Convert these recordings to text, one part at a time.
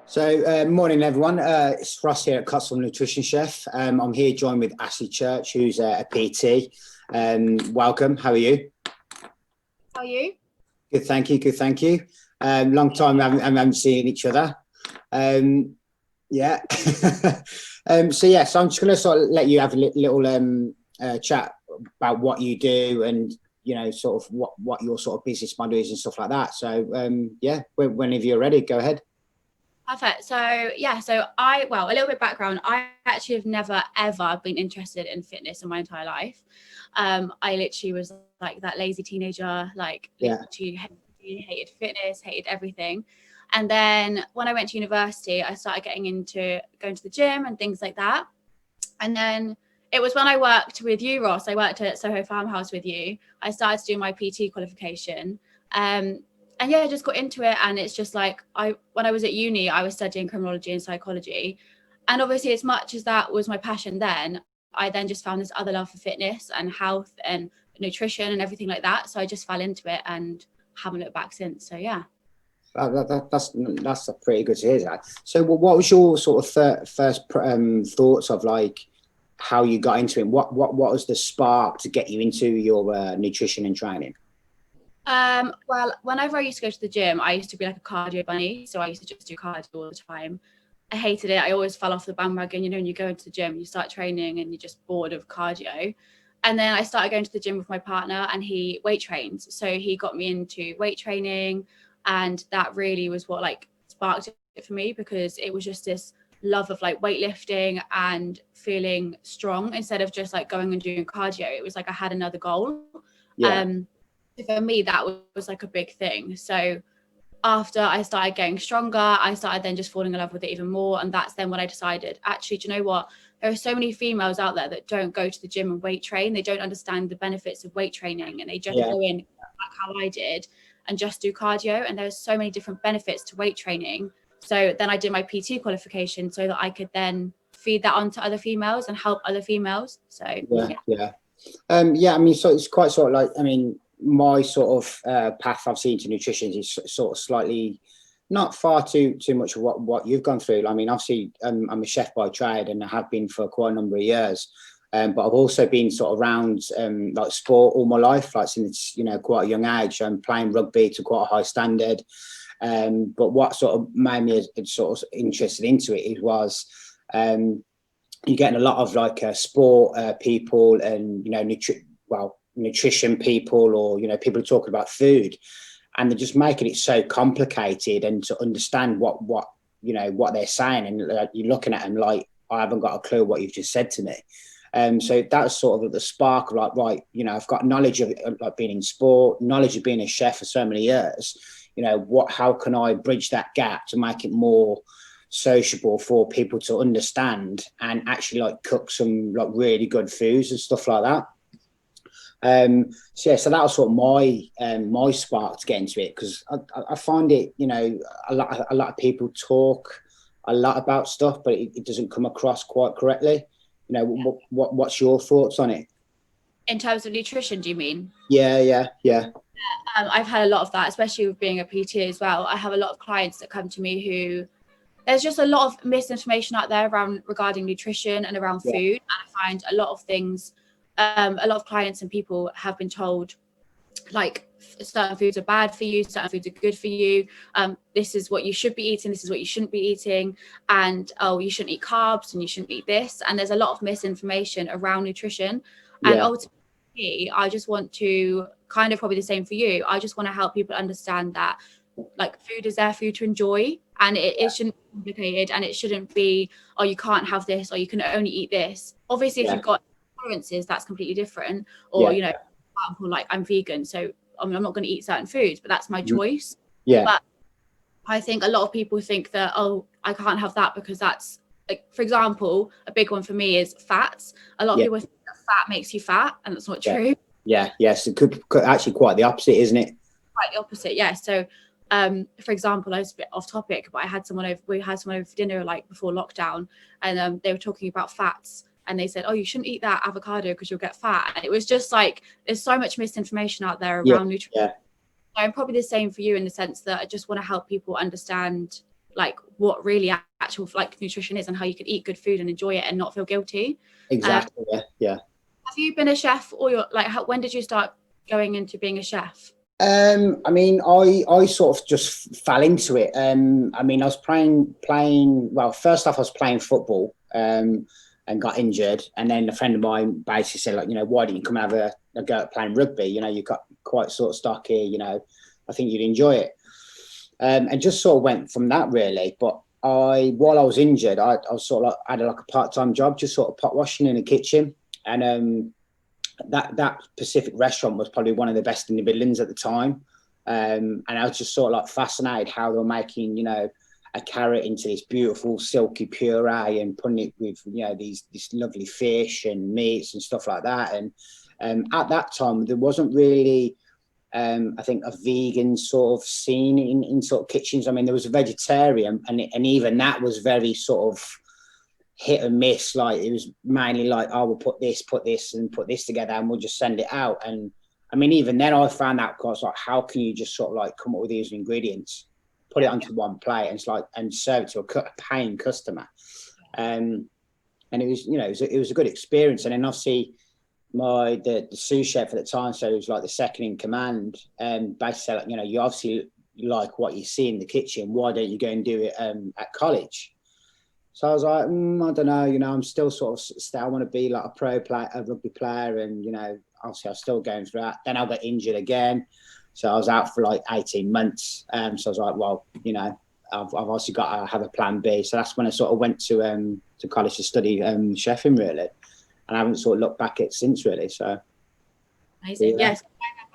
Morning everyone. It's Ross here at Cotswold Nutrition Chef. I'm here joined with Ashleigh Church, who's a PT. Welcome. How are you? How are you? Good, thank you. Good, thank you. Long time I haven't seen each other. Yeah. So I'm just going to sort of let you have a little chat about what you do and sort of what your sort of business model is and stuff like that. So whenever you're ready, go ahead. Perfect. So a little bit of background. I actually have never ever been interested in fitness in my entire life. I literally was like that lazy teenager, literally hated fitness, hated everything. And then when I went to university, I started getting into going to the gym and things like that. And then it was when I worked with you, Ross. I worked at Soho Farmhouse with you. I started to do my PT qualification. And yeah, I just got into it. And it's just like, when I was at uni, I was studying criminology and psychology. And obviously, as much as that was my passion then, I then just found this other love for fitness and health and nutrition and everything like that. So I just fell into it and haven't looked back since. So yeah. That's pretty good to hear that. So what was your sort of first thoughts of like how you got into it? What was the spark to get you into your nutrition and training? Well, whenever I used to go to the gym, I used to be like a cardio bunny. So I used to just do cardio all the time. I hated it. I always fell off the bandwagon. When you go into the gym, you start training and you're just bored of cardio. And then I started going to the gym with my partner and he weight trains. So he got me into weight training. And that really was what like sparked it for me, because it was just this love of like weightlifting and feeling strong instead of just like going and doing cardio. It was like I had another goal. Yeah. For me, that was like a big thing. So after I started getting stronger, I started then just falling in love with it even more. And that's then when I decided, actually, do you know what? There are so many females out there that don't go to the gym and weight train. They don't understand the benefits of weight training, and they just go in like how I did and just do cardio. And there's so many different benefits to weight training. So then I did my PT qualification so that I could then feed that on to other females and help other females. So yeah. I mean, so it's quite sort of like, I mean, my sort of path I've seen to nutrition is sort of slightly not far too much of what you've gone through. I mean, obviously, I'm a chef by trade and I have been for quite a number of years. But I've also been sort of around like sport all my life, like since quite a young age. I'm playing rugby to quite a high standard. But what sort of made me sort of interested into it was you're getting a lot of like sport people and nutrition people, or people talking about food, and they're just making it so complicated and to understand what they're saying, and you're looking at them like, I haven't got a clue what you've just said to me. So that's sort of the spark of like, right, I've got knowledge of like being in sport, knowledge of being a chef for so many years. How can I bridge that gap to make it more sociable for people to understand and actually like cook some like really good foods and stuff like that. So that was sort of my spark to get into it, because I find it, a lot of people talk a lot about stuff, but it doesn't come across quite correctly. What's your thoughts on it? in terms of nutrition, do you mean? Yeah. I've had a lot of that, especially with being a PT as well. I have a lot of clients that come to me who there's just a lot of misinformation out there regarding nutrition and around food. And I find a lot of things, a lot of clients and people have been told like certain foods are bad for you, certain foods are good for you. This is what you should be eating, this is what you shouldn't be eating. And you shouldn't eat carbs and you shouldn't eat this. And there's a lot of misinformation around nutrition. And ultimately, I just want to kind of probably the same for you. I just want to help people understand that like food is there for you to enjoy, and it shouldn't be complicated, and it shouldn't be, oh, you can't have this or you can only eat this. Obviously, if you've got tolerances, that's completely different. Or, for example, like I'm vegan, so I'm not going to eat certain foods, but that's my choice. But I think a lot of people think that, oh, I can't have that because that's, like, for example, a big one for me is fats. A lot of people think that fat makes you fat, and that's not true. Yes, it could actually quite the opposite, isn't it? Quite the opposite, yeah. So for example, I was a bit off topic, but we had someone over for dinner like before lockdown, and they were talking about fats, and they said, oh, you shouldn't eat that avocado because you'll get fat. And it was just like, there's so much misinformation out there around nutrition. So I'm probably the same for you in the sense that I just want to help people understand like what really actual like nutrition is and how you can eat good food and enjoy it and not feel guilty. Exactly. Yeah. Have you been a chef, or when did you start going into being a chef? I mean, I sort of just fell into it. I mean, I was playing. Well, first off, I was playing football, and got injured. And then a friend of mine basically said, like, why don't you come and have a go at playing rugby? You've got quite sort of stocky. I think you'd enjoy it. And just sort of went from that really. But while I was injured, I was sort of like had like a part-time job, just sort of pot washing in the kitchen, and that specific restaurant was probably one of the best in the Midlands at the time. And I was just sort of like fascinated how they were making, a carrot into this beautiful silky puree and putting it with, this lovely fish and meats and stuff like that. And at that time, there wasn't really, I think, a vegan sort of scene in sort of kitchens. I mean, there was a vegetarian, and even that was very sort of hit and miss. Like, it was mainly like, oh, we'll put this and put this together and we'll just send it out. And I mean, even then I found out, because like, how can you just sort of like come up with these ingredients, put it onto one plate, and it's like, and serve it to a paying customer. And it was, it was a good experience. And then obviously the sous chef at the time, so it was like the second in command, and basically said, like, you obviously like what you see in the kitchen, why don't you go and do it at college? So I was like, I don't know, I'm still sort of, I want to be like a rugby player. And, obviously I was still going through that. Then I got injured again. So I was out for like 18 months. So I was like, well, I've also got to have a plan B. So that's when I sort of went to college to study chefing, really. And I haven't sort of looked back at it since, really. So. Amazing. Yeah. Yes.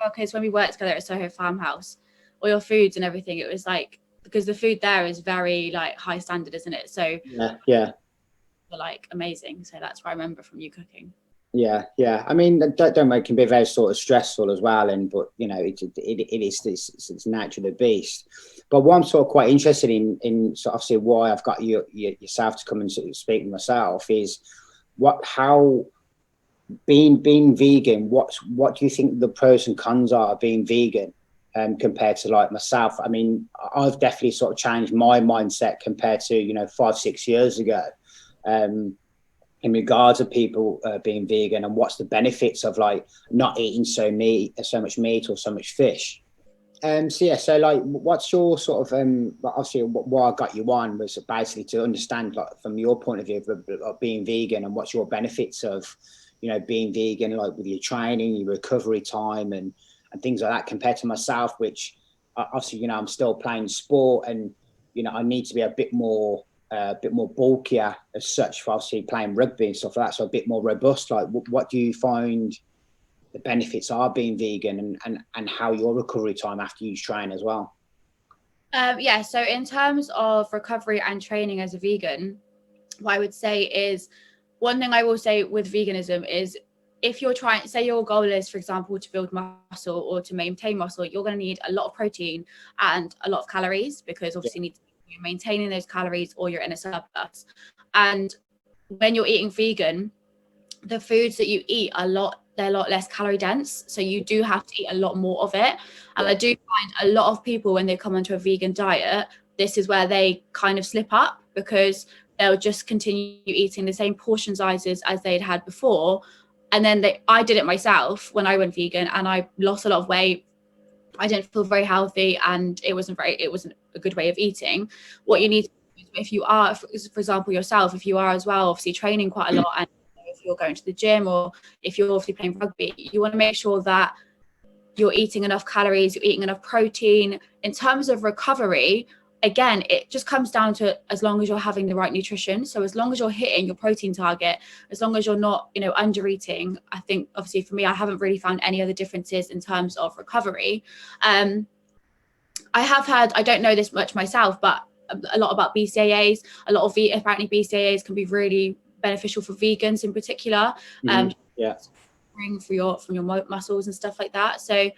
Because when we worked together at Soho Farmhouse, all your foods and everything, it was like, because the food there is very like high standard, isn't it? So yeah, like amazing. So that's what I remember from you cooking. Yeah. I mean, don't make it can be very sort of stressful as well, but it's nature of the beast. But what I'm sort of quite interested in so obviously why I've got yourself to come and sort of speak with myself is how being vegan. What do you think the pros and cons are of being vegan? Compared to like myself, I mean, I've definitely sort of changed my mindset compared to 5-6 years ago, in regards to people being vegan, and what's the benefits of like not eating so much meat or so much fish. So like, what's your sort of obviously why I got you on was basically to understand, like, from your point of view of being vegan, and what's your benefits of being vegan, like with your training, your recovery time, and things like that, compared to myself, which obviously, I'm still playing sport, and, I need to be a bit more bulkier as such for obviously playing rugby and stuff like that. So a bit more robust. Like, what do you find the benefits are being vegan, and how your recovery time after you train as well? So in terms of recovery and training as a vegan, what I would say is, one thing I will say with veganism is, if you're trying, say your goal is, for example, to build muscle or to maintain muscle, you're going to need a lot of protein and a lot of calories, because obviously you need to be maintaining those calories or you're in a surplus. And when you're eating vegan, the foods that you eat they're a lot less calorie dense. So you do have to eat a lot more of it. And I do find a lot of people, when they come onto a vegan diet, this is where they kind of slip up, because they'll just continue eating the same portion sizes as they'd had before. And then I did it myself when I went vegan, and I lost a lot of weight. I didn't feel very healthy, and it wasn't a good way of eating. What you need to do, if you are, for example, yourself, if you are as well, obviously training quite a lot, and if you're going to the gym, or if you're obviously playing rugby, you want to make sure that you're eating enough calories, you're eating enough protein. In terms of recovery, again, it just comes down to, as long as you're having the right nutrition. So as long as you're hitting your protein target, as long as you're not, under eating, I think, obviously for me, I haven't really found any other differences in terms of recovery. I have heard, I don't know this much myself, but a lot about BCAAs. Apparently BCAAs can be really beneficial for vegans in particular. From your muscles and stuff like that. So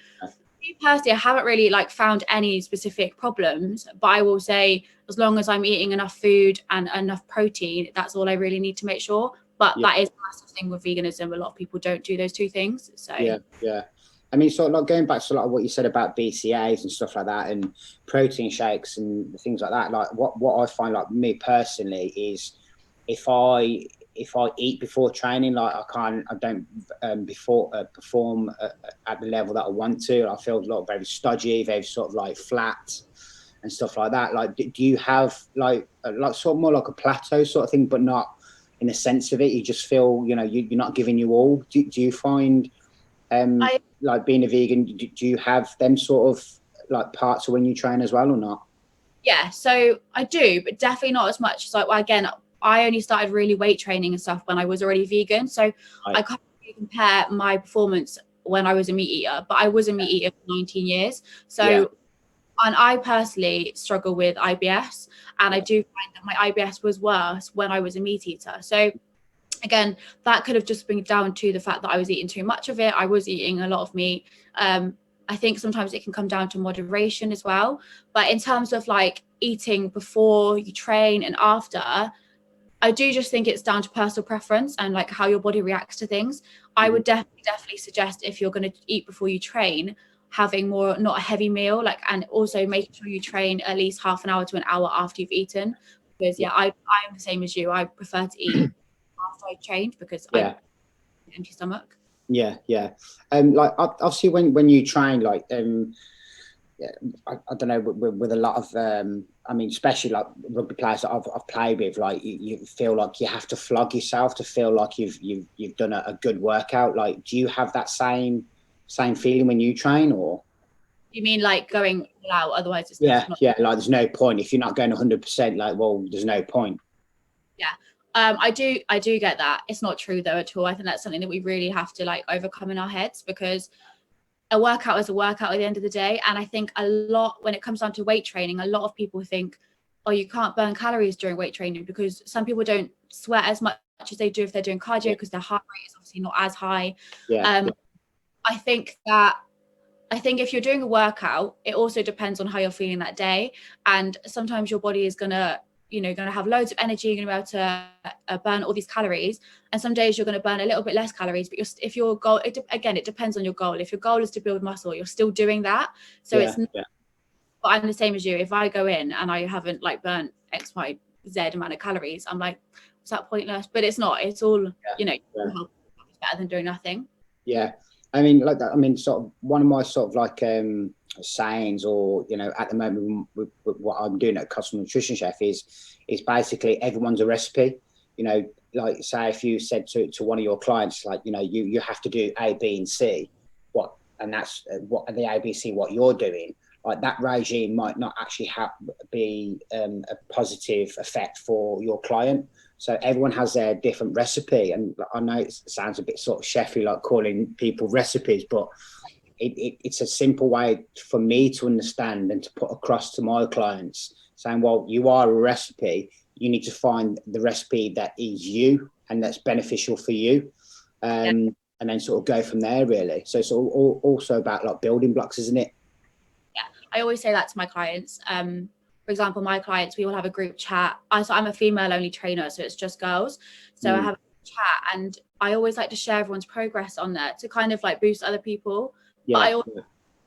me personally, I haven't really found any specific problems, but I will say, as long as I'm eating enough food and enough protein, that's all I really need to make sure. But that is a massive thing with veganism. A lot of people don't do those two things. So I mean, sort of like going back to like what you said about BCAAs and stuff like that, and protein shakes and things like that. Like what I find, like me personally, is if I eat before training, like I don't perform at the level that I want to. I feel a lot very stodgy, very sort of like flat and stuff like that. Like, do you have like sort of more like a plateau sort of thing, but not in the sense of it? You just feel, you know, you're not giving you all. Do you find like being a vegan, do you have them sort of like parts of when you train as well or not? Yeah, so I do, but definitely not as much. So again, I only started really weight training and stuff when I was already vegan. So Right. I can't really compare my performance when I was a meat eater, but I was a meat eater for 19 years. So, Yeah. and I personally struggle with IBS, and I do find that my IBS was worse when I was a meat eater. So again, that could have just been down to the fact that I was eating too much of it. I was eating a lot of meat. I think sometimes it can come down to moderation as well. But in terms of like eating before you train and after, I do just think it's down to personal preference and like how your body reacts to things. I would definitely suggest, if you're going to eat before you train, having more, not a heavy meal, like, and also making sure you train at least half an hour to an hour after you've eaten. Because I'm the same as you. I prefer to eat after I trained because I have an empty stomach. Yeah. Like obviously when you train, like I don't know, with a lot of I mean, especially like rugby players that I've played with, like you feel like you have to flog yourself to feel like you've done a good workout. Like, do you have that same feeling when you train, or? You mean like going all out? Otherwise, it's Yeah, not. yeah. Like, there's no point if you're not going 100%. Like, well, there's no point. Yeah. I do get that. It's not true though at all. I think that's something that we really have to like overcome in our heads, because a workout is a workout at the end of the day. And I think a lot, when it comes down to weight training, a lot of people think, oh, you can't burn calories during weight training, because some people don't sweat as much as they do if they're doing cardio, because their heart rate is obviously not as high. Yeah. I think if you're doing a workout, it also depends on how you're feeling that day. And sometimes your body is gonna have loads of energy, you're gonna be able to burn all these calories. And some days you're gonna burn a little bit less calories. But if your goal, it depends on your goal. If your goal is to build muscle, you're still doing that. So it's not, but I'm the same as you. If I go in and I haven't like burnt X, Y, Z amount of calories, I'm like, was that pointless? But it's not. It's all, it's better than doing nothing. Yeah. I mean, like that. I mean, sort of one of my sort of like sayings, or at the moment with what I'm doing at Customer Nutrition Chef is basically everyone's a recipe. Like say if you said to one of your clients, like you have to do A, B, and C, and that's what the A, B, C what you're doing. Like that regime might not actually be a positive effect for your client. So everyone has their different recipe, and I know it sounds a bit sort of chefy, like calling people recipes, but it's a simple way for me to understand and to put across to my clients, saying, well, you are a recipe. You need to find the recipe that is you and that's beneficial for you, and then sort of go from there, really. So it's also about like building blocks, isn't it? Yeah, I always say that to my clients. For example, my clients, we all have a group chat. I'm a female only trainer, so it's just girls. So I have a chat, and I always like to share everyone's progress on there to kind of like boost other people. But I also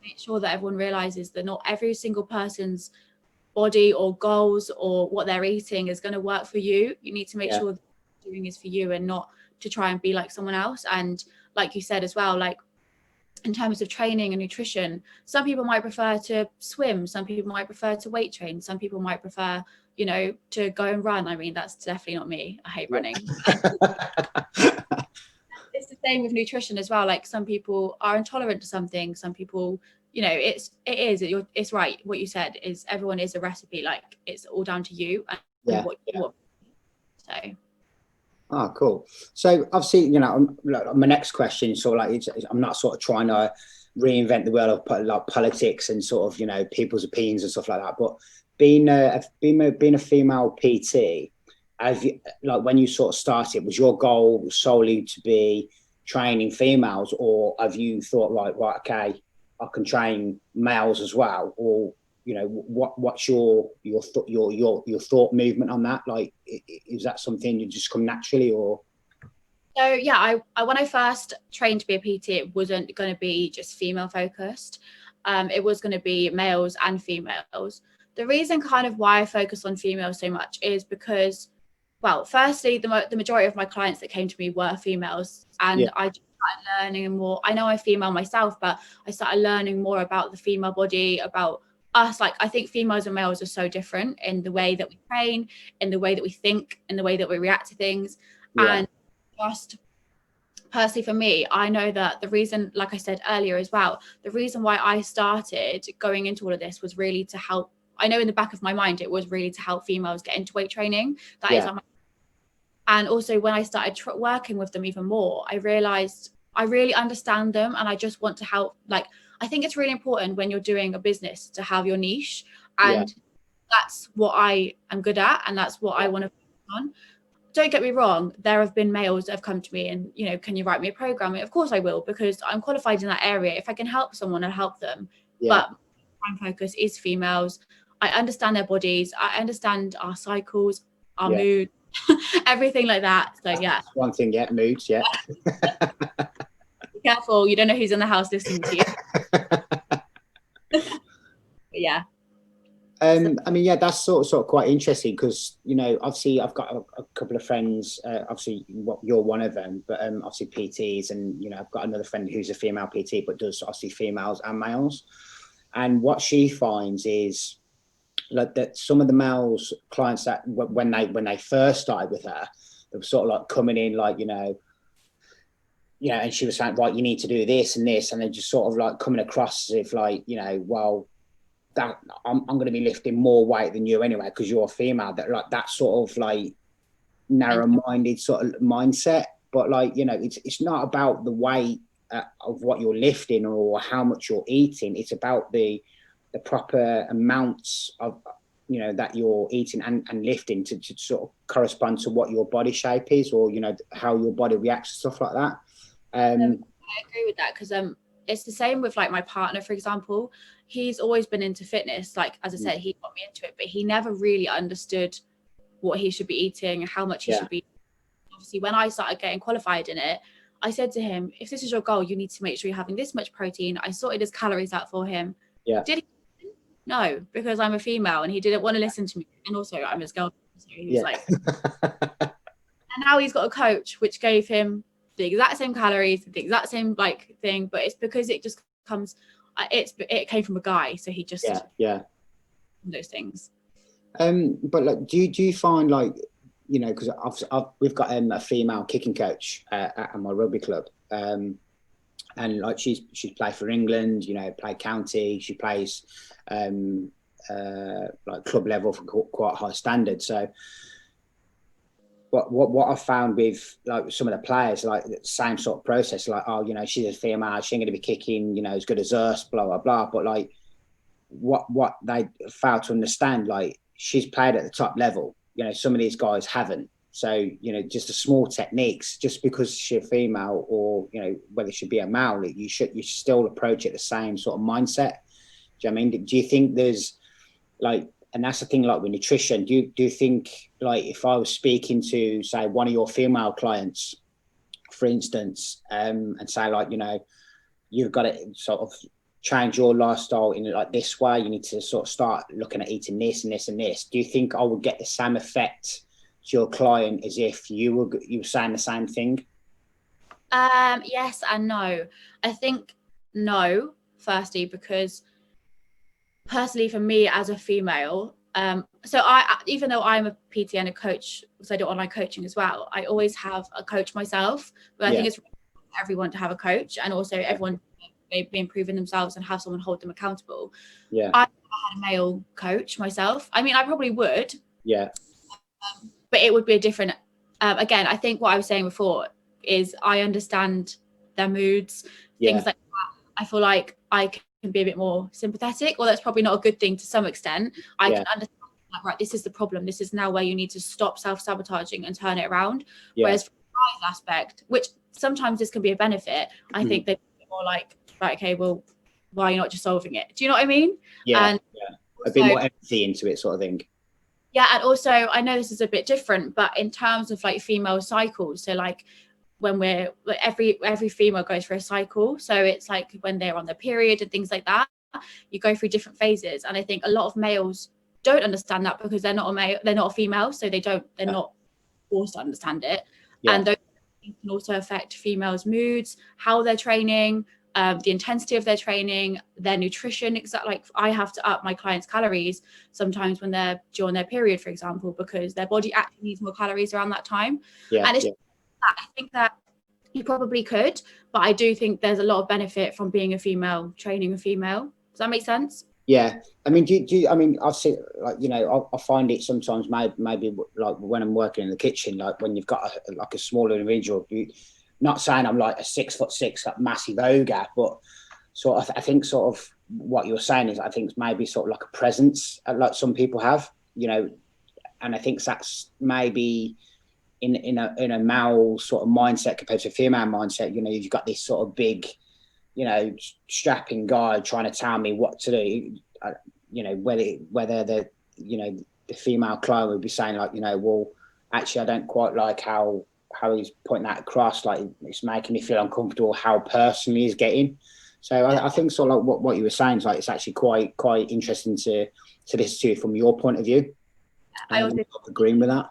make sure that everyone realizes that not every single person's body or goals or what they're eating is going to work for you. You need to make sure that what you're doing is for you and not to try and be like someone else. And like you said as well, like in terms of training and nutrition, some people might prefer to swim, some people might prefer to weight train, some people might prefer, to go and run. I mean, that's definitely not me. I hate running. It's the same with nutrition as well. Like some people are intolerant to something, some people, it's right. What you said is everyone is a recipe. Like it's all down to you and what you want. So. Oh, cool. So obviously, my next question, sort of like, I'm not sort of trying to reinvent the wheel of like politics and sort of, people's opinions and stuff like that. But being a female PT, like when you sort of started, was your goal solely to be training females, or have you thought like, right, okay, I can train males as well, or what's your thought movement on that? Like, is that something you just come naturally, or? So yeah, I when I first trained to be a PT, it wasn't going to be just female focused. It was going to be males and females. The reason kind of why I focus on females so much is because, well, firstly, the majority of my clients that came to me were females, and I just started learning more. I know I'm female myself, but I started learning more about the female body, about us. Like, I think females and males are so different in the way that we train, in the way that we think, in the way that we react to things. And just personally for me, I know that the reason, like I said earlier as well, the reason why I started going into all of this was really to help. I know in the back of my mind, it was really to help females get into weight training. That is on my, and also when I started working with them even more, I realized I really understand them, and I just want to help. Like, I think it's really important when you're doing a business to have your niche, and that's what I am good at, and that's what I want to focus on. Don't get me wrong, there have been males that have come to me and, you know, can you write me a program? Of course I will, because I'm qualified in that area. If I can help someone, I'll help them. But my prime focus is females. I understand their bodies. I understand our cycles, our mood, everything like that. So That's one thing, moods, Be careful, you don't know who's in the house listening to you. But yeah. I mean, that's sort of quite interesting because, you know, obviously I've got a couple of friends, obviously you're one of them, but obviously PTs, and, you know, I've got another friend who's a female PT, but does obviously females and males. And what she finds is like that some of the males clients that when they first started with her, they were sort of like coming in like, you know, and she was saying, right, you need to do this and this, and they're just sort of like coming across as if like, you know, well, that I'm going to be lifting more weight than you anyway because you're a female. That like that sort of like narrow-minded sort of mindset. But like, you know, it's not about the weight of what you're lifting or how much you're eating. It's about the proper amounts of, you know, that you're eating and lifting to sort of correspond to what your body shape is, or, you know, how your body reacts to stuff like that. I agree with that because it's the same with like my partner, for example. He's always been into fitness. Like, as I said, he got me into it, but he never really understood what he should be eating, how much he should be. Obviously, when I started getting qualified in it, I said to him, if this is your goal, you need to make sure you're having this much protein. I sorted his calories out for him. Did he? No, because I'm a female and he didn't want to listen to me. And also I'm his girlfriend. So he was like, and now he's got a coach, which gave him the exact same calories, the exact same like thing, but it's because it just comes, it came from a guy. So he just, those things. But like, do you find like, you know, because we've got a female kicking coach at my rugby club, and like she's played for England, you know, played county. She plays like club level for quite high standard. So what I found with like some of the players, like the same sort of process, like, oh, you know, she's a female, she ain't going to be kicking, you know, as good as us, blah blah blah. But like what they fail to understand, like she's played at the top level. You know, some of these guys haven't. So, you know, just the small techniques, just because she's a female, or, you know, whether she be a male, you should still approach it the same sort of mindset. Do you know what I mean? Do you think there's like, and that's the thing, like with nutrition, do you think, like, if I was speaking to, say, one of your female clients, for instance, and say, like, you know, you've got to sort of change your lifestyle in like this way, you need to sort of start looking at eating this and this and this, do you think I would get the same effect to your client as if you were saying the same thing? Yes and no. I think no, firstly, because personally for me as a female, so I, even though I'm a PT and a coach, because I do online coaching as well, I always have a coach myself, but I think it's really important for everyone to have a coach, and also everyone be improving themselves and have someone hold them accountable. I had a male coach myself. I mean, I probably would, but it would be a different, again, I think what I was saying before is I understand their moods, things like that. I feel like I can be a bit more sympathetic, or that's probably not a good thing to some extent. I can understand, like, right, this is the problem, this is now where you need to stop self-sabotaging and turn it around. Whereas from the guy's aspect, which sometimes this can be a benefit, I think they're more like, right, okay, well, why are you not just solving it? Do you know what I mean? And a bit more empathy into it, sort of thing. And also I know this is a bit different, but in terms of like female cycles, so like when we're like, every female goes through a cycle, so it's like when they're on their period and things like that, you go through different phases. And I think a lot of males don't understand that because they're not a male, they're not a female, so they're not forced to understand it. And those things can also affect females' moods, how they're training, the intensity of their training, their nutrition. Exactly, like I have to up my clients' calories sometimes when they're during their period, for example, because their body actually needs more calories around that time. And it's I think that you probably could, but I do think there's a lot of benefit from being a female, training a female. Does that make sense? Yeah. I mean, do you, I mean, I've seen, like, you know, I find it sometimes maybe like when I'm working in the kitchen, like when you've got a smaller individual, not saying I'm like a 6'6", like massive ogre, but sort of, I think sort of what you're saying is, I think maybe sort of like a presence, like some people have, you know, and I think that's maybe in a male sort of mindset compared to a female mindset. You know, you've got this sort of big, you know, strapping guy trying to tell me what to do. You know, whether the, you know, the female client would be saying like, you know, well, actually, I don't quite like how he's putting that across. Like, it's making me feel uncomfortable how personally he's getting. So I think sort of like what you were saying is like, it's actually quite interesting to listen to from your point of view. I also agreeing with that.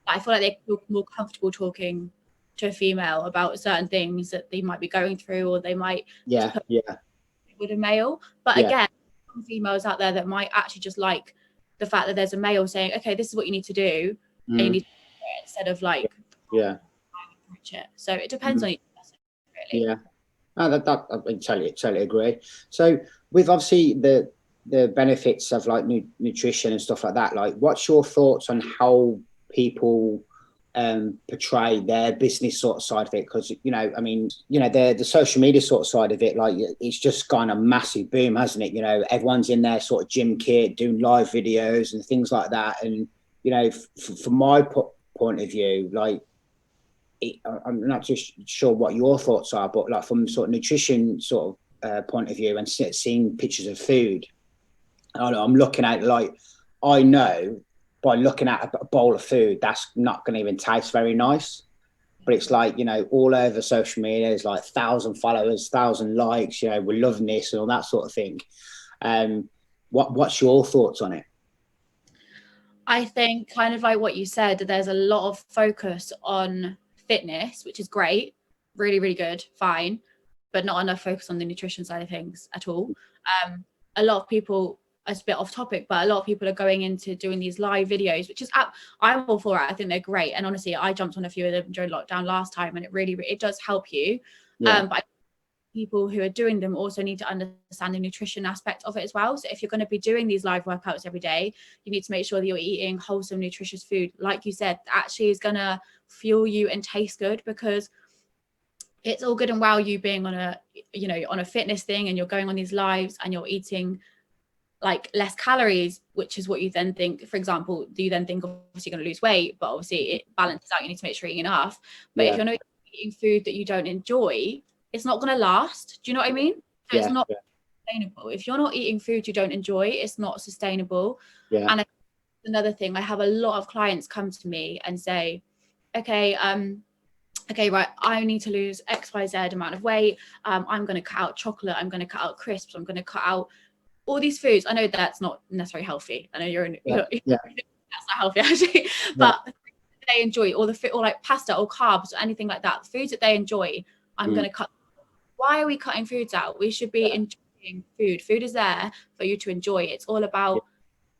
I feel like they feel more comfortable talking to a female about certain things that they might be going through, or they might with a male. But again, some females out there that might actually just like the fact that there's a male saying, okay, this is what you need to do, and you need to do it, instead of like so it depends on each person, really. That I totally agree. So with obviously the benefits of like nutrition and stuff like that, like what's your thoughts on how people portray their business sort of side of it? Because, you know, I mean, you know, the social media sort of side of it, like it's just gone a massive boom, hasn't it? You know, everyone's in their sort of gym kit doing live videos and things like that. And, you know, from my point of view, like, I'm not too sure what your thoughts are, but like from sort of nutrition sort of point of view and seeing pictures of food, I'm looking at like, I know by looking at a bowl of food, that's not going to even taste very nice. But it's like, you know, all over social media, there's like 1,000 followers, 1,000 likes, you know, we're loving this and all that sort of thing. What's your thoughts on it? I think kind of like what you said, there's a lot of focus on fitness, which is great, really, really good, fine, but not enough focus on the nutrition side of things at all. A lot of people, it's a bit off topic, but a lot of people are going into doing these live videos, which is I'm all for it. I think they're great, and honestly, I jumped on a few of them during lockdown last time, and it does help you. But people who are doing them also need to understand the nutrition aspect of it as well. So if you're going to be doing these live workouts every day, you need to make sure that you're eating wholesome, nutritious food, like you said, that actually is going to fuel you and taste good. Because it's all good and well you being on a fitness thing and you're going on these lives and you're eating like less calories, which is what you then think, for example, do you then think obviously you're going to lose weight, but obviously it balances out, you need to make sure you're eating enough. But if you're not eating food that you don't enjoy, it's not going to last. Do you know what I mean? So it's not sustainable. If you're not eating food you don't enjoy, it's not sustainable. And another thing, I have a lot of clients come to me and say, okay, right, I need to lose XYZ amount of weight. I'm going to cut out chocolate. I'm going to cut out crisps. I'm going to cut out all these foods. I know that's not necessarily healthy. I know you're that's not healthy actually, but they enjoy all the food, or like pasta or carbs or anything like that. Foods that they enjoy, I'm going to cut. Why are we cutting foods out? We should be enjoying food. Food is there for you to enjoy. It's all about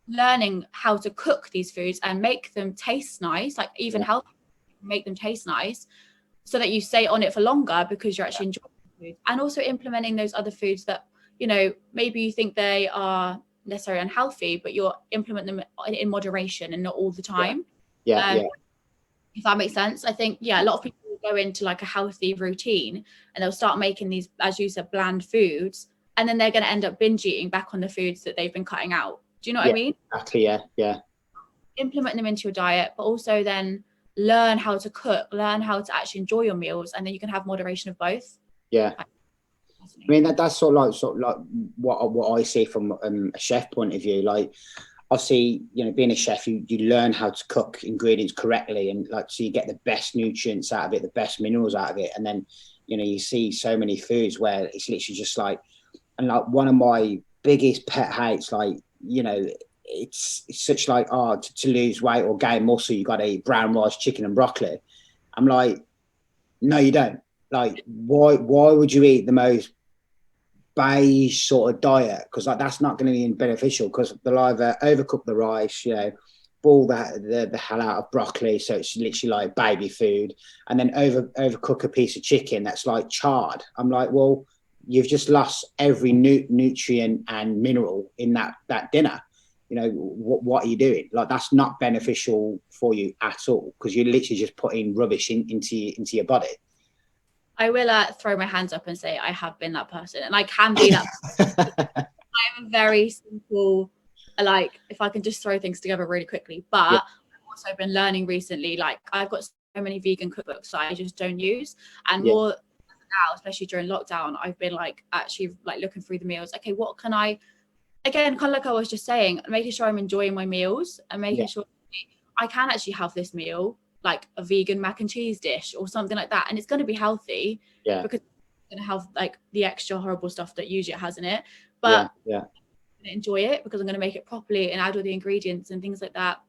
learning how to cook these foods and make them taste nice, like even healthy, make them taste nice, so that you stay on it for longer because you're actually enjoying the food. And also implementing those other foods that, you know, maybe you think they are necessarily unhealthy, but you're implementing them in moderation and not all the time. If that makes sense. I think, a lot of people will go into like a healthy routine and they'll start making these, as you said, bland foods, and then they're going to end up binge eating back on the foods that they've been cutting out. Do you know what I mean? Exactly. Implement them into your diet, but also then learn how to cook, learn how to actually enjoy your meals, and then you can have moderation of both. I mean, that's sort of like what I see from a chef point of view. Like, obviously, being a chef, you learn how to cook ingredients correctly, and like, so you get the best nutrients out of it, the best minerals out of it. And then, you see so many foods where it's literally just like, and like one of my biggest pet hates, like, it's such like, to lose weight or gain muscle, you got to eat brown rice, chicken and broccoli. I'm like, no, you don't. Like, why would you eat the most beige sort of diet? Because like, that's not going to be beneficial, because they'll either overcook the rice, boil the hell out of broccoli, so it's literally like baby food, and then overcook a piece of chicken that's like charred. I'm like, well, you've just lost every nutrient and mineral in that dinner. What are you doing? Like, that's not beneficial for you at all, because you're literally just putting rubbish into your body. I will throw my hands up and say I have been that person, and I can be that person. I'm very simple, like, if I can just throw things together really quickly. But yeah. I've also been learning recently, like, I've got so many vegan cookbooks that I just don't use, and more now, especially during lockdown, I've been like actually like looking through the meals. Okay, what can I, again, kind of like I was just saying, making sure I'm enjoying my meals and making sure I can actually have this meal, like a vegan mac and cheese dish or something like that, and it's going to be healthy, because it's going to have like the extra horrible stuff that usually it has in it, but I'm going to enjoy it because I'm going to make it properly and add all the ingredients and things like that.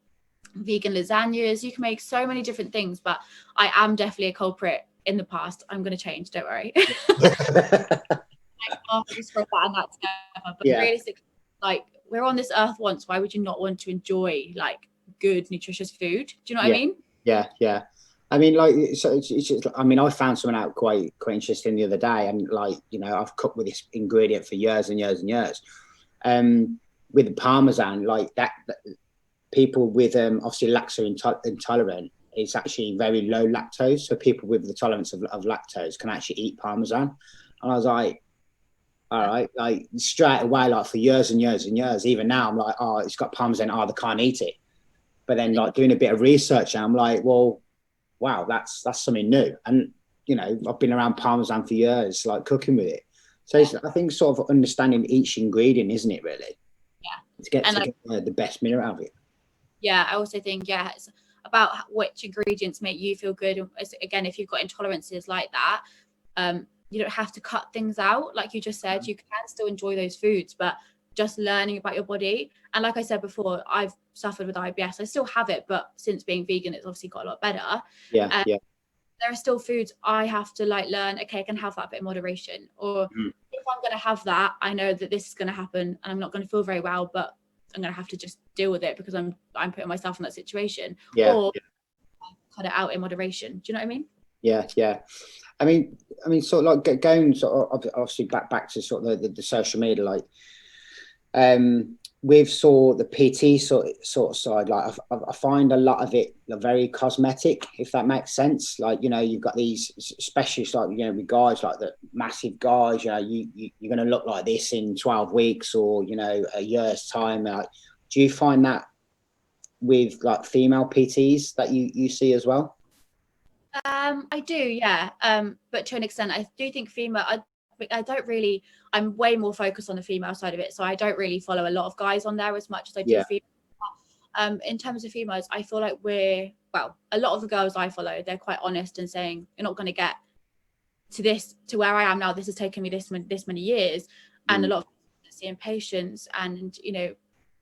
Vegan lasagnas, you can make so many different things, but I am definitely a culprit in the past. I'm going to change, don't worry. Just throw that and that together. But realistically, like, we're on this earth once, why would you not want to enjoy like good nutritious food? Do you know what I mean? Yeah. I mean, like, so it's just, I mean, I found something out quite interesting the other day, and like, I've cooked with this ingredient for years and years and years. With the Parmesan, like that people with obviously lactose intolerant, it's actually very low lactose, so people with the tolerance of lactose can actually eat Parmesan. And I was like, all right, like straight away, like for years and years and years, even now I'm like, oh, it's got Parmesan, they can't eat it. But then, like, doing a bit of research, and I'm like, well, wow, that's something new. And I've been around Parmesan for years, like cooking with it. So I think sort of understanding each ingredient, isn't it, really? Yeah. To get the best meal out of it. Yeah, I also think it's about which ingredients make you feel good. Again, if you've got intolerances like that, you don't have to cut things out, like you just said. You can still enjoy those foods, but just learning about your body. And like I said before, I've suffered with IBS. I still have it, but since being vegan, it's obviously got a lot better. There are still foods I have to like learn, okay, I can have that bit of moderation, or if I'm going to have that, I know that this is going to happen and I'm not going to feel very well, but I'm going to have to just deal with it because I'm putting myself in that situation, or cut it out in moderation. Do you know what I mean? Yeah. I mean, sort of like going sort of obviously back to sort of the social media, like, with sort of the PT sort of side, like I find a lot of it very cosmetic, if that makes sense. Like, you've got these specialists, like, with guys like the massive guys, you're going to look like this in 12 weeks or, a year's time. Like, do you find that with like female PTs that you see as well? I do, yeah. But to an extent, I do think female, I don't really, I'm way more focused on the female side of it, so I don't really follow a lot of guys on there as much as I do female. In terms of females, I feel like a lot of the girls I follow, they're quite honest and saying, you're not going to get to where I am now. This has taken me this many years, and a lot of seeing patients and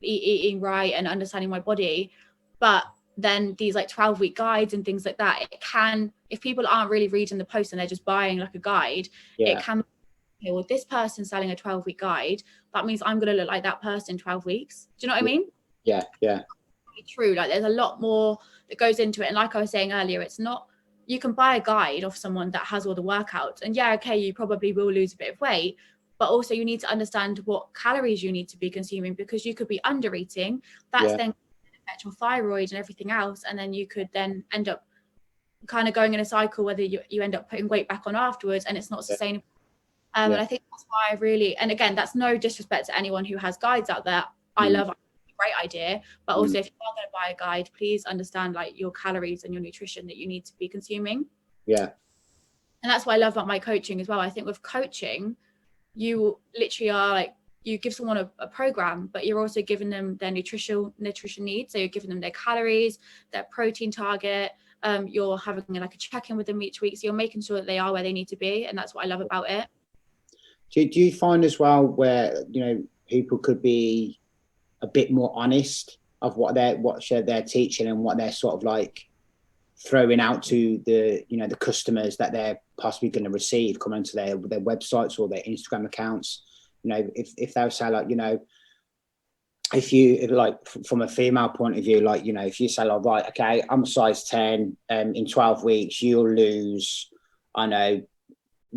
eating right and understanding my body. But then these like 12-week guides and things like that, it can, if people aren't really reading the post and they're just buying like a guide, it can, well, this person's selling a 12-week guide, that means I'm going to look like that person 12 weeks. Do you know what I mean? Yeah. True. Like, there's a lot more that goes into it, and like I was saying earlier, it's not, you can buy a guide off someone that has all the workouts, and okay, you probably will lose a bit of weight, but also you need to understand what calories you need to be consuming, because you could be under eating. That's then affect your thyroid and everything else, and then you could then end up kind of going in a cycle whether you end up putting weight back on afterwards, and it's not sustainable. And I think that's why I really, and again, that's no disrespect to anyone who has guides out there. I love it. Great idea, but also if you are going to buy a guide, please understand like your calories and your nutrition that you need to be consuming. And that's what I love about my coaching as well. I think with coaching, you literally are like, you give someone a program, but you're also giving them their nutrition needs. So you're giving them their calories, their protein target. You're having like a check-in with them each week. So you're making sure that they are where they need to be. And that's what I love about it. Do you find as well where, you know, people could be a bit more honest of what they're teaching and what they're sort of like throwing out to the, you know, the customers that they're possibly going to receive coming to their websites or their Instagram accounts? You know, if they'll say like, you know, if like from a female point of view, like, you know, if you say like, right, okay, I'm a size 10, in 12 weeks, you'll lose, I know,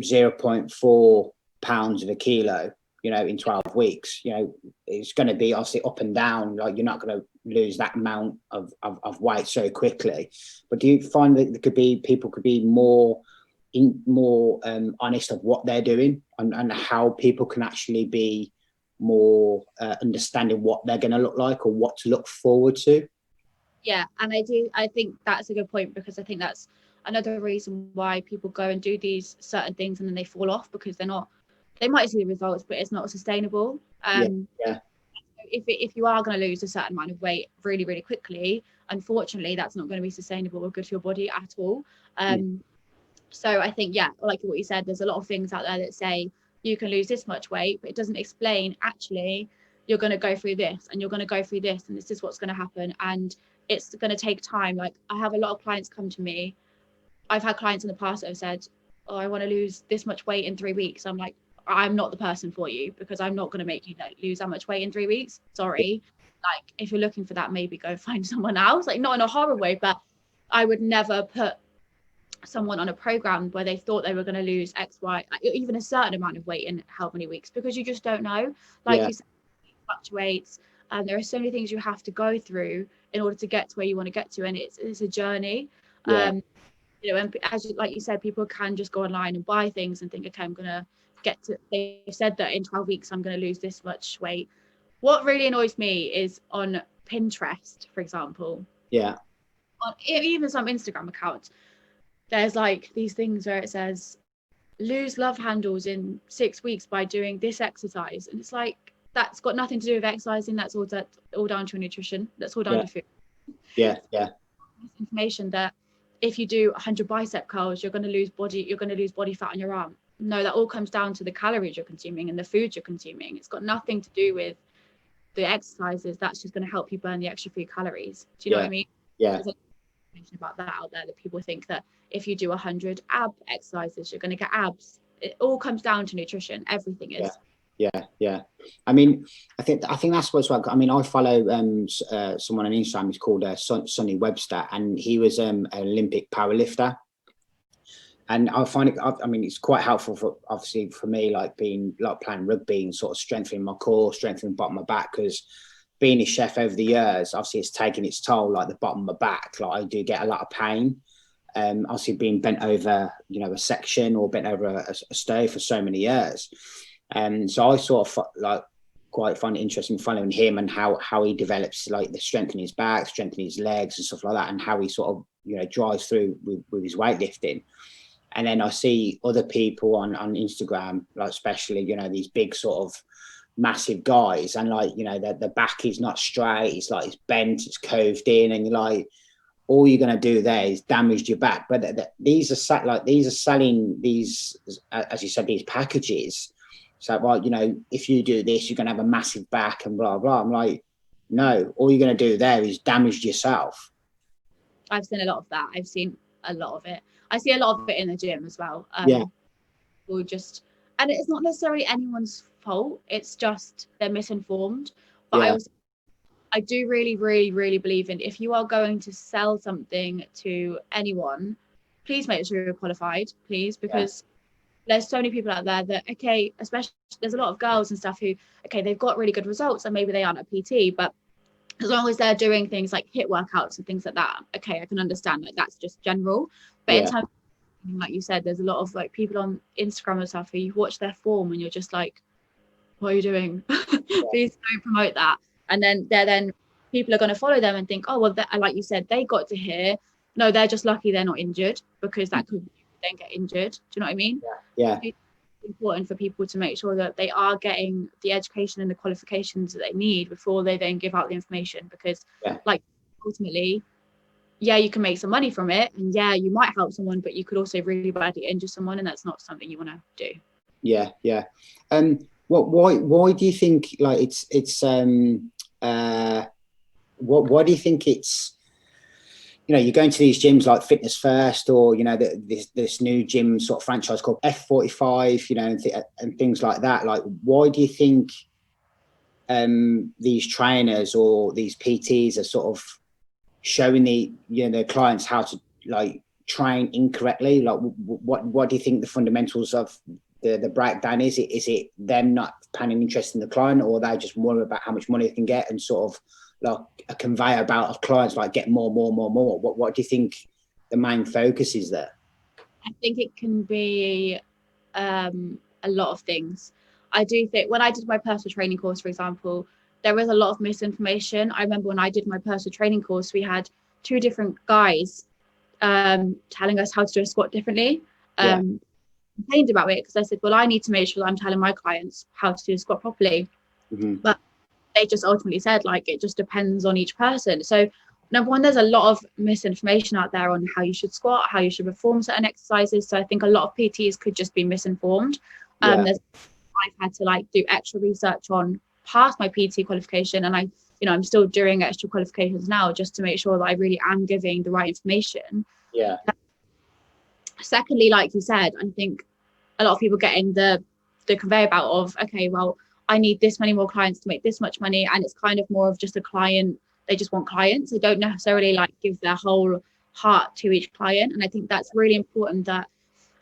0.4 pounds of a kilo, you know, in 12 weeks, you know, it's going to be obviously up and down. Like, you're not going to lose that amount of weight so quickly. But do you find that people could be more honest of what they're doing and how people can actually be more understanding what they're going to look like or what to look forward to? Yeah, and I think that's a good point, because I think that's another reason why people go and do these certain things and then they fall off, because they might see the results, but it's not sustainable. Yeah. If you are going to lose a certain amount of weight really, really quickly, unfortunately, that's not going to be sustainable or good for your body at all. So I think, yeah, like what you said, there's a lot of things out there that say you can lose this much weight, but it doesn't explain actually you're going to go through this and you're going to go through this and this is what's going to happen, and it's going to take time. Like, I have a lot of clients come to me. I've had clients in the past that have said, oh, I want to lose this much weight in 3 weeks. I'm like, I'm not the person for you, because I'm not going to make you lose that much weight in 3 weeks. Sorry. Like, if you're looking for that, maybe go find someone else. Like, not in a horror way, but I would never put someone on a program where they thought they were going to lose X, Y, even a certain amount of weight in how many weeks, because you just don't know. Like you said, it fluctuates, and there are so many things you have to go through in order to get to where you want to get to, and it's a journey. You know, and like you said, people can just go online and buy things and think, okay, I'm gonna get to, they said that in 12 weeks I'm going to lose this much weight. What really annoys me is on Pinterest, for example, on even some Instagram accounts, there's like these things where it says lose love handles in 6 weeks by doing this exercise, and it's like, that's got nothing to do with exercising. That's all down to nutrition. That's all down to food. Information that if you do 100 bicep curls, you're going to lose body fat on your arm. No, that all comes down to the calories you're consuming and the food you're consuming. It's got nothing to do with the exercises. That's just going to help you burn the extra few calories. Do you know what I mean? There's a lot of information about that out there, that people think that if you do 100 ab exercises, you're going to get abs. It all comes down to nutrition. Everything is. Yeah. I mean, I think that's what's well. I mean, I follow someone on Instagram. He's called Sonny Webster, and he was an Olympic powerlifter. And I find it, I mean, it's quite helpful obviously for me, like playing rugby and sort of strengthening my core, strengthening the bottom of my back, because being a chef over the years, obviously it's taken its toll, like the bottom of my back. Like, I do get a lot of pain. Obviously being bent over, you know, a section or bent over a stove for so many years. So I sort of like quite find it interesting following him and how he develops like the strength in his back, strength in his legs and stuff like that, and how he sort of, you know, drives through with his weightlifting. And then I see other people on Instagram, like especially, you know, these big sort of massive guys, and like, you know, the back is not straight, it's like it's bent, it's coved in, and you're like, all you're going to do there is damage your back. But these are selling these, as you said, these packages. So, well, you know, if you do this, you're going to have a massive back and blah, blah. I'm like, no, all you're going to do there is damage yourself. I've seen a lot of that. I've seen a lot of it. I see a lot of it in the gym as well. We'll just, and it's not necessarily anyone's fault. It's just they're misinformed. But I do really, really, really believe in, if you are going to sell something to anyone, please make sure you're qualified, please, because there's so many people out there that, okay, especially there's a lot of girls and stuff who, okay, they've got really good results and maybe they aren't a PT, but as long as they're doing things like HIIT workouts and things like that, okay, I can understand, like, that's just general. But in terms of, like you said, there's a lot of like people on Instagram and stuff who you watch their form and you're just like, what are you doing? Please don't promote that. And then people are going to follow them and think, oh, well, like you said, they got to here. No, they're just lucky they're not injured, because that could then get injured. Do you know what I mean? Yeah. important for people to make sure that they are getting the education and the qualifications that they need before they then give out the information, because like ultimately, yeah, you can make some money from it, and yeah, you might help someone, but you could also really badly injure someone, and that's not something you want to do. Why do you think like why do you think it's, you know, you're going to these gyms like Fitness First, or, you know, this new gym sort of franchise called F45, you know, and things like that. Like, why do you think these trainers or these PTs are sort of showing their clients how to like train incorrectly? Like, what do you think the fundamentals of the breakdown is? Is it them not paying interest in the client, or they just worry about how much money they can get and sort of like a conveyor belt of clients, like get more? What do you think the main focus is there? I think it can be a lot of things. I do think when I did my personal training course, for example, there was a lot of misinformation. I remember when I did my personal training course, we had 2 different guys telling us how to do a squat differently. Complained about it because I said, well, I need to make sure that I'm telling my clients how to do a squat properly. But they just ultimately said, like, it just depends on each person. So number one, there's a lot of misinformation out there on how you should squat, how you should perform certain exercises. So I think a lot of PTs could just be misinformed. I've had to like do extra research on past my PT qualification, and I'm still doing extra qualifications now just to make sure that I really am giving the right information. Secondly, like you said, I think a lot of people getting the conveyor belt of, okay, well, I need this many more clients to make this much money, and it's kind of more of just a client. They just want clients. They don't necessarily like give their whole heart to each client. And I think that's really important, that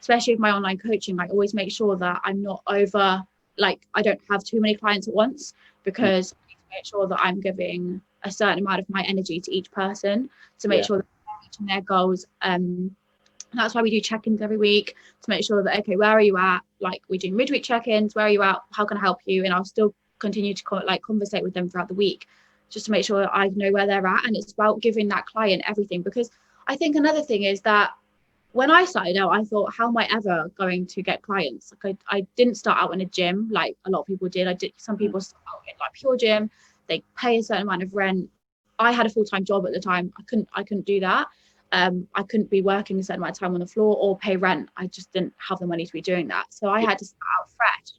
especially with my online coaching, I always make sure that I'm not over, like, I don't have too many clients at once, because I need to make sure that I'm giving a certain amount of my energy to each person to make sure that they're reaching their goals. That's why we do check-ins every week, to make sure that, okay, where are you at? Like, we do midweek check-ins. Where are you at? How can I help you? And I'll still continue to conversate with them throughout the week, just to make sure I know where they're at. And it's about giving that client everything, because I think another thing is that when I started out, I thought, how am I ever going to get clients? Like, I didn't start out in a gym like a lot of people did. Some people start out in like pure gym. They pay a certain amount of rent. I had a full-time job at the time. I couldn't do that. I couldn't be working a certain amount of time on the floor or pay rent. I just didn't have the money to be doing that. So I had to start out fresh.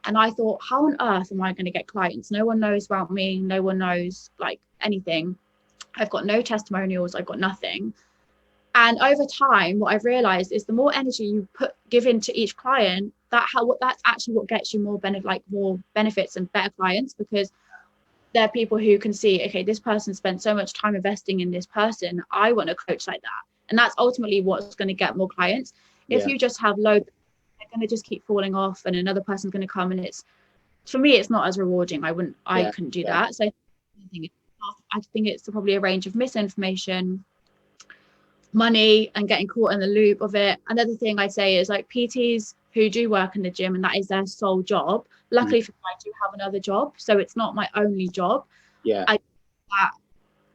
And I thought, how on earth am I going to get clients? No one knows about me. No one knows like anything. I've got no testimonials. I've got nothing. And over time, what I've realized is the more energy you give into each client, that's actually what gets you more benefits and better clients, because there are people who can see, okay, this person spent so much time investing in this person. I want a coach like that. And that's ultimately what's going to get more clients. If you just have loads, they're going to just keep falling off, and another person's going to come, and for me, it's not as rewarding. I couldn't do that. So I think it's probably a range of misinformation, money, and getting caught in the loop of it. Another thing I'd say is like PTs who do work in the gym and that is their sole job. Luckily for me, I do have another job, so it's not my only job.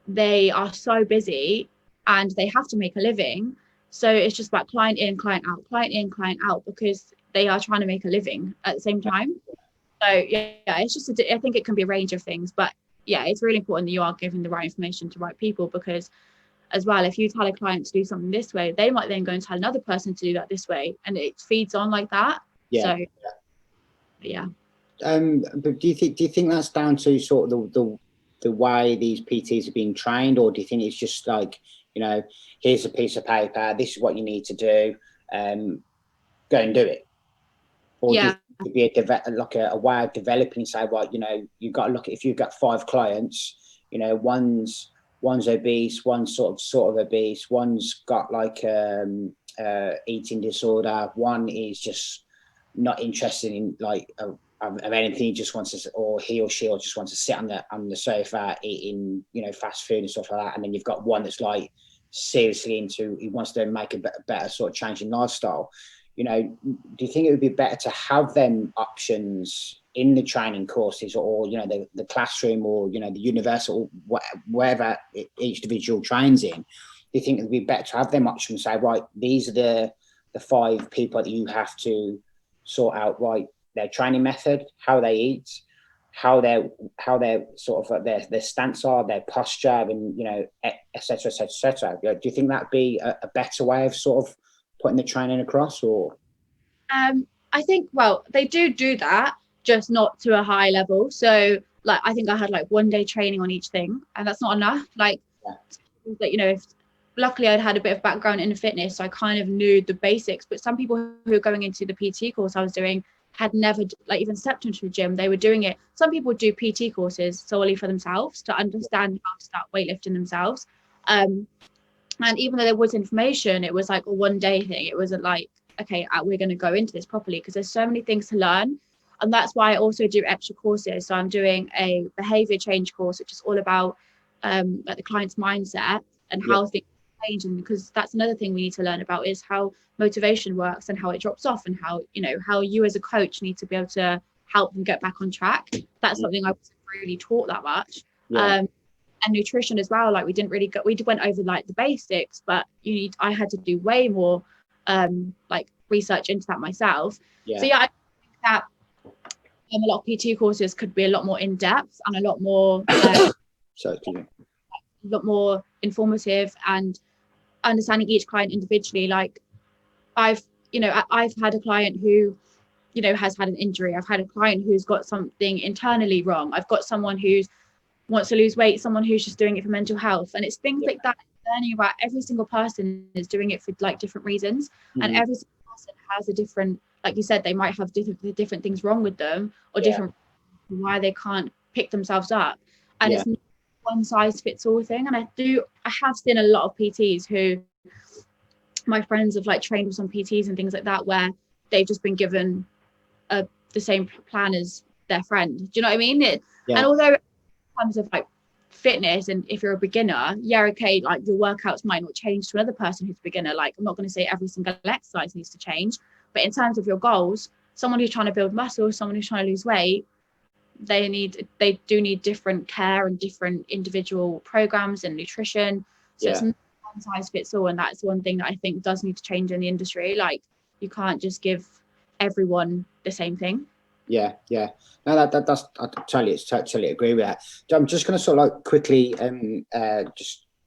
They are so busy and they have to make a living, so it's just about client in, client out, client in, client out, because they are trying to make a living at the same time. So it's just I think it can be a range of things, but it's really important that you are giving the right information to right people, because as well, if you tell a client to do something this way, they might then go and tell another person to do that this way, and it feeds on like that. But do you think that's down to sort of the way these PTs are being trained, or do you think it's just like, you know, here's a piece of paper, this is what you need to do, go and do it? Or do you think it'd be a way of developing, say, well, you know, you've got to look at, if you've got 5 clients, you know, one's obese, one's sort of obese, one's got like eating disorder, one is just not interested in like of anything, he just wants to, or he or she just wants to sit on the sofa eating, you know, fast food and stuff like that. And then you've got one that's like seriously into, he wants to make a better sort of change in lifestyle. You know, do you think it would be better to have them options in the training courses, or, you know, the classroom, or, you know, the universal, wherever each individual trains in? Do you think it would be better to have them options, say, right, these are the 5 people that you have to sort out their training method, how they eat, how their sort of their stance are, their posture, and et cetera, et cetera, et cetera. Do you think that'd be a better way of sort of putting the training across? Or I think, well, they do that, just not to a high level. So like, I think I had like 1 day training on each thing, and that's not enough. Like, if luckily I'd had a bit of background in fitness, so I kind of knew the basics. But some people who are going into the PT course I was doing had never like even stepped into a gym. They were doing it. Some people do PT courses solely for themselves to understand how to start weightlifting themselves. And even though there was information, it was like a 1 day thing. It wasn't like, okay, we're going to go into this properly, because there's so many things to learn. And that's why I also do extra courses. So I'm doing a behavior change course, which is all about like the client's mindset and how things change. And because that's another thing we need to learn about, is how motivation works and how it drops off, and how you as a coach need to be able to help them get back on track. That's something I wasn't really taught that much. And nutrition as well, like we went over like the basics, but I had to do way more like research into that myself. So I think that a lot of PT courses could be a lot more in depth and a lot more informative, and understanding each client individually. Like I've had a client who has had an injury. I've had a client who's got something internally wrong. I've got someone who wants to lose weight, someone who's just doing it for mental health. And it's things like that, learning about every single person is doing it for like different reasons. And every single person has a different, like you said, they might have different things wrong with them, or different why they can't pick themselves up. And it's not one size fits all thing. And I have seen a lot of PTs who, my friends have like trained with some PTs and things like that, where they've just been given the same plan as their friend. Do you know what I mean? And although in terms of like fitness, and if you're a beginner, okay, like your workouts might not change to another person who's a beginner. Like, I'm not going to say every single exercise needs to change, but in terms of your goals, someone who's trying to build muscle, someone who's trying to lose weight, they do need different care and different individual programs and nutrition. So it's not one size fits all. And that's one thing that I think does need to change in the industry. Like, you can't just give everyone the same thing. No, that's I totally agree with that. I'm just going to sort of like quickly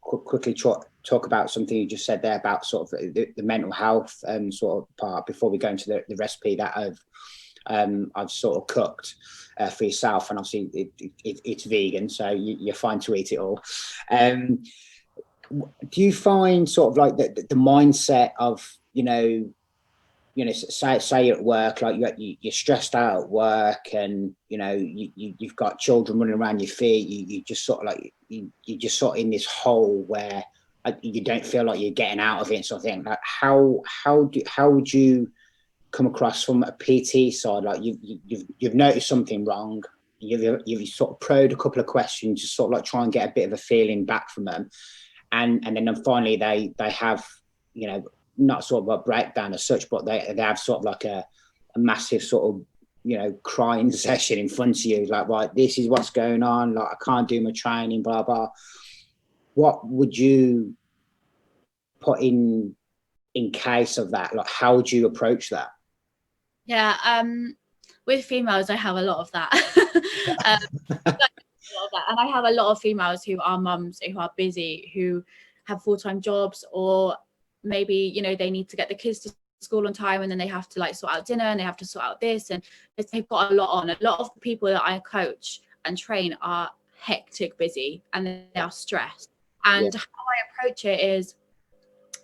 quickly talk about something you just said there about sort of the mental health sort of part before we go into the recipe that I've sort of cooked for yourself. And obviously it's vegan, so you're fine to eat it all. Do you find sort of like the mindset of say you're at work, like you're stressed out at work, and you've got children running around your feet, you just sort of like you're just sort of in this hole where you don't feel like you're getting out of it, sort of thing. Like how would you come across from a PT side? Like you've noticed something wrong, you've sort of probed a couple of questions, just sort of like try and get a bit of a feeling back from them, and then finally they have not sort of a breakdown as such, but they have sort of like a massive sort of crying session in front of you, like, right, this is what's going on, like I can't do my training, blah blah. What would you put in case of that? Like, how would you approach that? With females, I have a lot of that. And I have a lot of females who are mums, who are busy, who have full-time jobs, or maybe they need to get the kids to school on time, and then they have to like sort out dinner, and they have to sort out this, and they've got a lot on. A lot of the people that I coach and train are hectic busy, and they are stressed. And how I approach it is,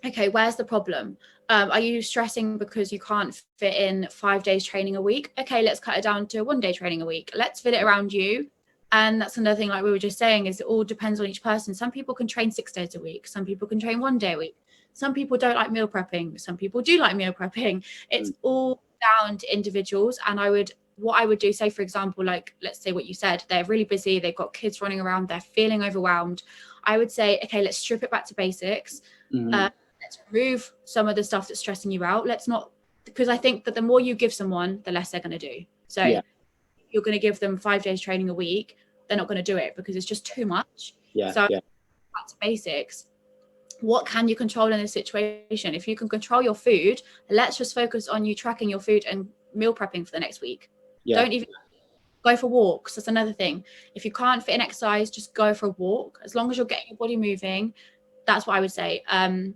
okay, where's the problem? Are you stressing because you can't fit in 5 days training a week? Okay, let's cut it down to 1 day training a week. Let's fit it around you. And that's another thing, like we were just saying, is it all depends on each person. Some people can train 6 days a week. Some people can train 1 day a week. Some people don't like meal prepping. Some people do like meal prepping. It's all down to individuals. And what I would do, say, for example, like, let's say what you said, they're really busy. They've got kids running around. They're feeling overwhelmed. I would say, okay, let's strip it back to basics. Let's remove some of the stuff that's stressing you out. Because I think that the more you give someone, the less they're going to do. So you're going to give them 5 days training a week, they're not going to do it because it's just too much. Back to basics. What can you control in this situation? If you can control your food, let's just focus on you tracking your food and meal prepping for the next week. Yeah. Don't even go for walks. That's another thing. If you can't fit in exercise, just go for a walk. As long as you're getting your body moving, that's what I would say. And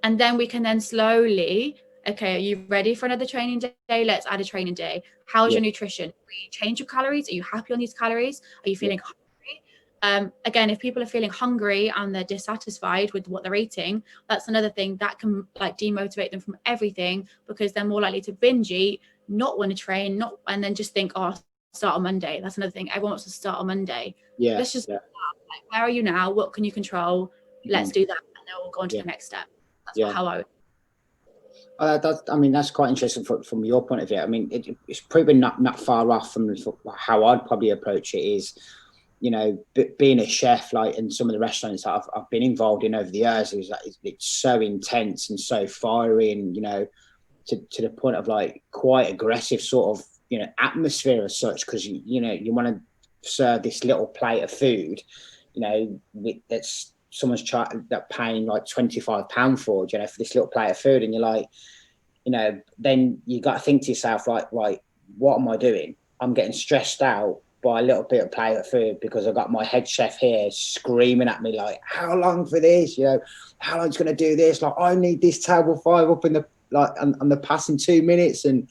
then we can then slowly, okay, are you ready for another training day? Let's add a training day. How's your nutrition? Will you change your calories? Are you happy on these calories? Are you feeling hungry? Again, if people are feeling hungry and they're dissatisfied with what they're eating, that's another thing that can like demotivate them from everything, because they're more likely to binge eat, not want to train, and then just think, oh, I'll start on Monday. That's another thing. Everyone wants to start on Monday. Let's just like, where are you now? What can you control? Let's do that, and then we'll go on to the next step. That's how I would. I mean, that's quite interesting from your point of view. I mean, it's probably not far off from how I'd probably approach it. Is, you know, being a chef, like in some of the restaurants that I've been involved in over the years, it's so intense and so fiery, and, you know, to the point of like quite aggressive sort of, you know, atmosphere as such, because you know, you want to serve this little plate of food, you know, that's someone's paying like £25 for, you know, for this little plate of food, and you're like, you know, then you got to think to yourself, like, right, what am I doing? I'm getting stressed out by a little bit of plate of food because I've got my head chef here screaming at me like, how long for this? You know, how long's going to do this? Like, I need this table 5 up in the, like, on the passing 2 minutes. And,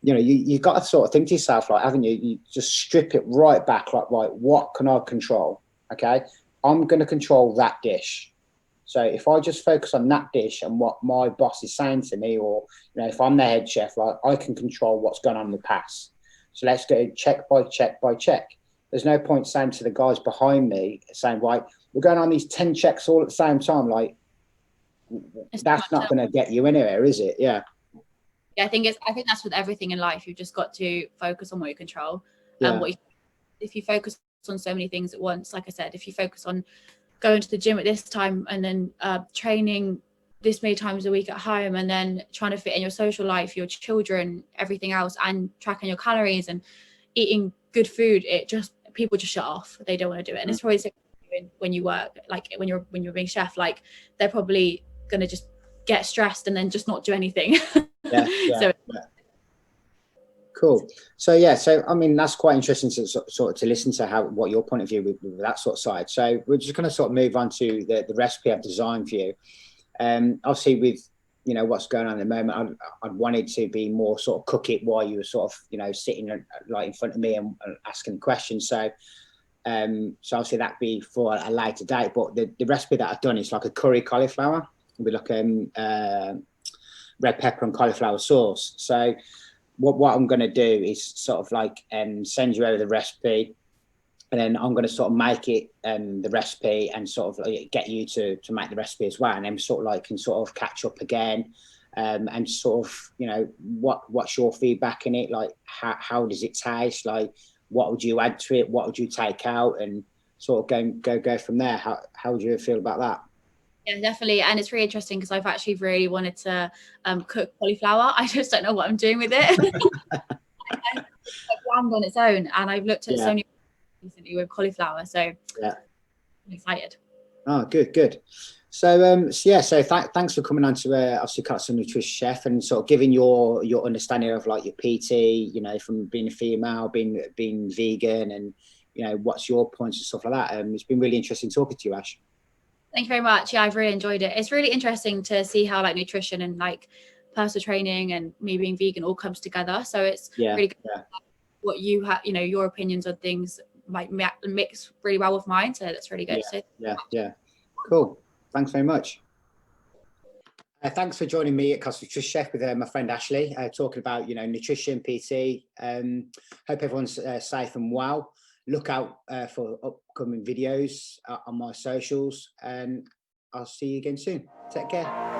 you know, you got to sort of think to yourself, like, haven't you? You just strip it right back, like, right, what can I control? Okay, I'm going to control that dish. So if I just focus on that dish and what my boss is saying to me, or, you know, if I'm the head chef, like, I can control what's going on in the pass. So let's go check by check by check. There's no point saying to the guys behind me, saying, right, we're going on these 10 checks all at the same time. Like, that's not going to get you anywhere, is it? Yeah. Yeah, I think that's with everything in life. You've just got to focus on what you control. If you focus on so many things at once, like I said, if you focus on going to the gym at this time and then training this many times a week at home, and then trying to fit in your social life, your children, everything else, and tracking your calories and eating good food, people just shut off. They don't want to do it. And it's probably when you work, like when you're being chef, like they're probably going to just get stressed and then just not do anything. Cool. So I mean, that's quite interesting to sort of to listen to what your point of view with that sort of side. So we're just going to sort of move on to the recipe I've designed for you. Obviously, with, you know, what's going on at the moment, I wanted to be more sort of cook it while you were sort of, you know, sitting like in front of me and asking questions. So obviously that'd be for a later date. But the recipe that I've done is like a curry cauliflower with like red pepper and cauliflower sauce. So what I'm going to do is sort of like send you over the recipe, and then I'm going to sort of make it the recipe, and sort of get you to make the recipe as well, and then sort of like can sort of catch up again, and sort of, you know, what's your feedback in it, like how does it taste, like what would you add to it, what would you take out, and sort of go from there. How would you feel about that? Yeah, definitely. And it's really interesting because I've actually really wanted to cook cauliflower. I just don't know what I'm doing with it. It's bland on its own, and I've looked at so many recently with cauliflower, so I'm excited. Oh, good. So thanks for coming on to obviously Cuts and Nutrition Chef, and sort of giving your understanding of like your PT, you know, from being a female, being vegan, and, you know, what's your points and stuff like that. It's been really interesting talking to you, Ash. Thank you very much. Yeah, I've really enjoyed it. It's really interesting to see how like nutrition and like personal training and me being vegan all comes together. So it's really good what you have, you know, your opinions on things might mix really well with mine. So that's really good. Yeah. Cool. Thanks very much. Thanks for joining me at Cuts and Nutrition Chef with my friend Ashleigh, talking about, you know, nutrition, PT. Hope everyone's safe and well. Look out for upcoming videos on my socials, and I'll see you again soon. Take care.